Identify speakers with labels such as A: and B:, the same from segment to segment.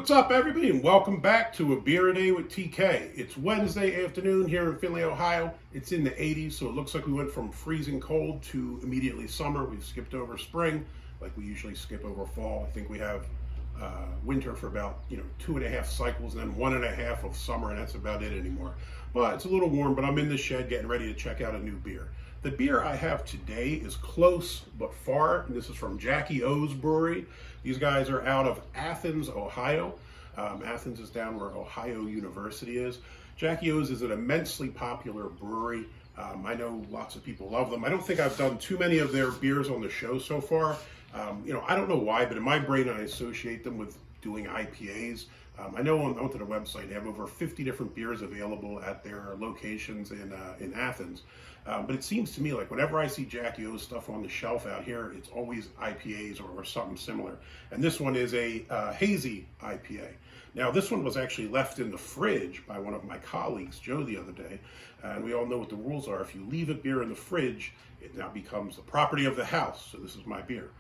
A: What's up, everybody, and welcome back to A Beer A Day with TK. It's Wednesday afternoon here in Findlay, Ohio. It's in the 80s, so it looks like we went from freezing cold to immediately summer. We've skipped over spring, like we usually skip over fall. I think we have winter for about 2.5 cycles, and then 1.5 of summer, and that's about it anymore. But it's a little warm, but I'm in the shed getting ready to check out a new beer. The beer I have today is close but far, and this is from Jackie O's Brewery. These guys are out of Athens, Ohio. Athens is down where Ohio University is. Jackie O's is an immensely popular brewery. I know lots of people love them. I don't think I've done too many of their beers on the show so far. I don't know why, but in my brain I associate them with doing IPAs. I know onto the website they have over 50 different beers available at their locations in Athens. But it seems to me like whenever I see Jackie O's stuff on the shelf out here, it's always IPAs or something similar. And this one is a Hazy IPA. Now, this one was actually left in the fridge by one of my colleagues, Joe, the other day. And we all know what the rules are. If you leave a beer in the fridge, it now becomes the property of the house. So this is my beer.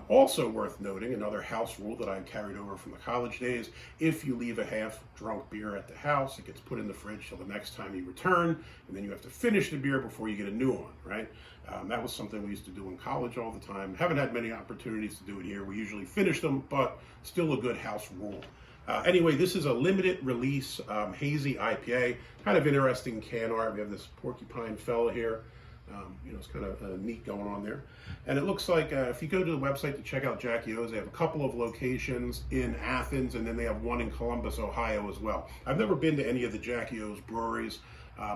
A: Also worth noting, another house rule that I carried over from the college days, if you leave a half-drunk beer at the house, it gets put in the fridge till the next time you return, and then you have to finish the beer before you get a new one, right? That was something we used to do in college all the time. Haven't had many opportunities to do it here. We usually finish them, but still a good house rule. Anyway, this is a limited release Hazy IPA. Kind of interesting can art. We have this porcupine fella here. It's kind of neat going on there. And it looks like if you go to the website to check out Jackie O's, they have a couple of locations in Athens, and then they have one in Columbus, Ohio as well. I've never been to any of the Jackie O's breweries,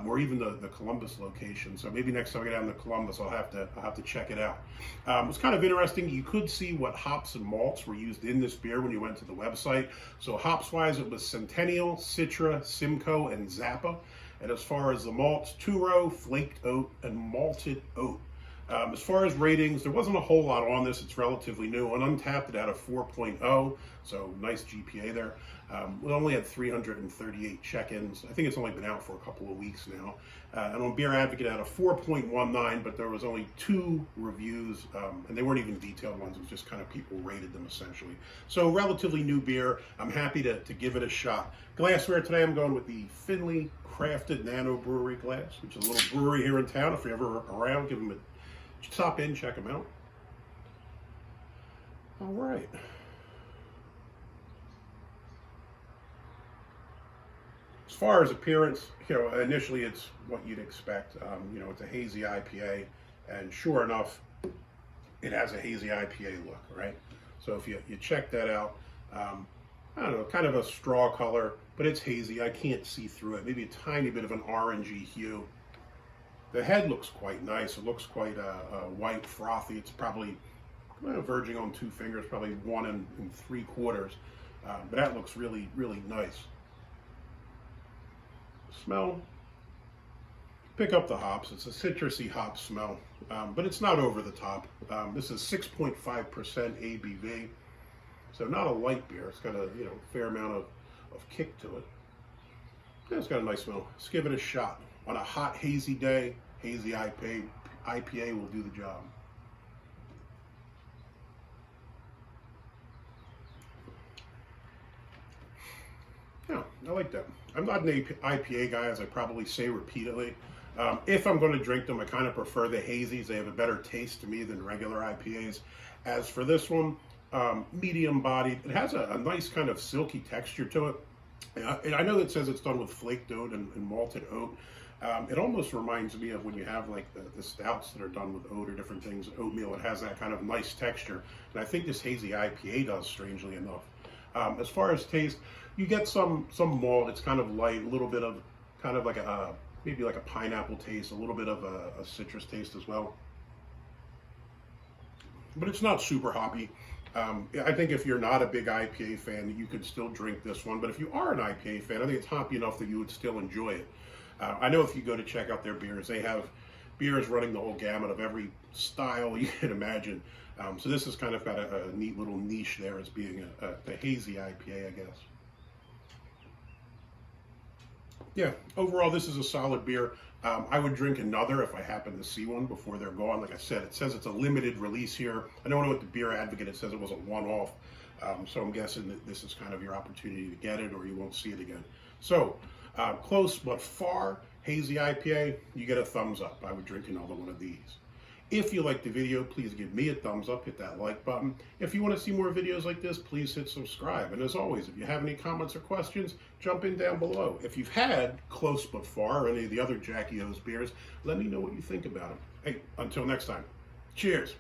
A: or even the Columbus location. So maybe next time I get down to Columbus, I'll have to check it out. It was kind of interesting. You could see what hops and malts were used in this beer when you went to the website. So hops-wise, it was Centennial, Citra, Simcoe, and Zappa. And as far as the malts, Turo, flaked oat, and malted oat. As far as ratings, there wasn't a whole lot on this. It's relatively new. On Untapped, it had a 4.0, so nice GPA there. We only had 338 check-ins. I think it's only been out for a couple of weeks now. And on Beer Advocate, it had a 4.19, but there was only 2 reviews, and they weren't even detailed ones. It was just kind of people rated them, essentially. So relatively new beer. I'm happy to give it a shot. Glassware today, I'm going with the Findlay Crafted Nano Brewery glass, which is a little brewery here in town. If you're ever around, give them a stop in, check them out. All right. As far as appearance, initially it's what you'd expect. It's a hazy IPA, and sure enough, it has a hazy IPA look, right? So if you check that out, I don't know, kind of a straw color, but it's hazy. I can't see through it. Maybe a tiny bit of an orangey hue. The head looks quite nice. It looks quite white, frothy. It's probably verging on 2 fingers, probably 1 3/4. But that looks really, really nice. Smell. Pick up the hops. It's a citrusy hop smell, but it's not over the top. This is 6.5% ABV, so not a light beer. It's got a fair amount of kick to it. Yeah, it's got a nice smell. Let's give it a shot. On a hot, hazy day, Hazy IPA will do the job. Yeah, I like that. I'm not an IPA guy, as I probably say repeatedly. If I'm going to drink them, I kind of prefer the hazies. They have a better taste to me than regular IPAs. As for this one, medium bodied. It has a nice kind of silky texture to it. And I know that it says it's done with flaked oat and malted oat. It almost reminds me of when you have like the stouts that are done with oat or different things, oatmeal. It has that kind of nice texture. And I think this hazy IPA does, strangely enough. As far as taste, you get some malt. It's kind of light, a little bit of kind of like maybe like a pineapple taste, a little bit of a citrus taste as well. But it's not super hoppy. I think if you're not a big IPA fan, you could still drink this one. But if you are an IPA fan, I think it's hoppy enough that you would still enjoy it. I know if you go to check out their beers, they have beers running the whole gamut of every style you can imagine. So this has kind of got a neat little niche there as being a hazy IPA, I guess. Yeah, overall, this is a solid beer. I would drink another if I happen to see one before they're gone. Like I said, it says it's a limited release here. I know with the Beer Advocate, it says it was a one-off. So I'm guessing that this is kind of your opportunity to get it, or you won't see it again. So close but far, Hazy IPA, you get a thumbs up. I would drink another one of these. If you like the video, please give me a thumbs up, hit that like button. If you want to see more videos like this, please hit subscribe. And as always, if you have any comments or questions, jump in down below. If you've had Close But Far or any of the other Jackie O's beers, let me know what you think about them. Hey, until next time, cheers.